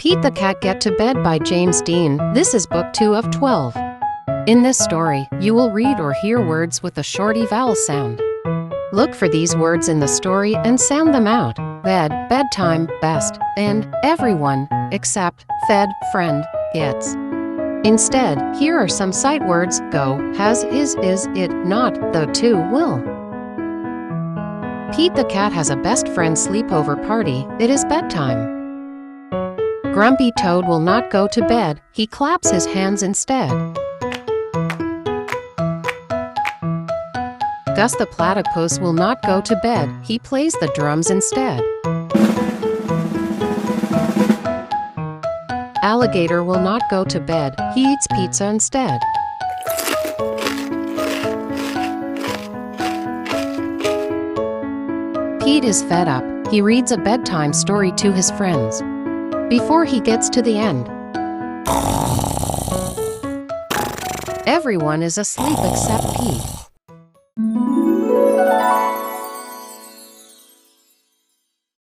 Pete the Cat Get to Bed by James Dean. This is book 2 of 12. In this story, you will read or hear words with a shorty vowel sound. Look for these words in the story and sound them out. Bed, bedtime, best, and everyone, except fed, friend, gets. Instead, here are some sight words: go, has, is, it, not, though, to, will. Pete the cat has a best friend sleepover party. It is bedtime. Grumpy Toad will not go to bed. He claps his hands instead. Gus the platypus will not go to bed. He plays the drums instead. Alligator will not go to bed. He eats pizza instead. Pete is fed up. He reads a bedtime story to his friends. Before he gets to the end, everyone is asleep except Pete.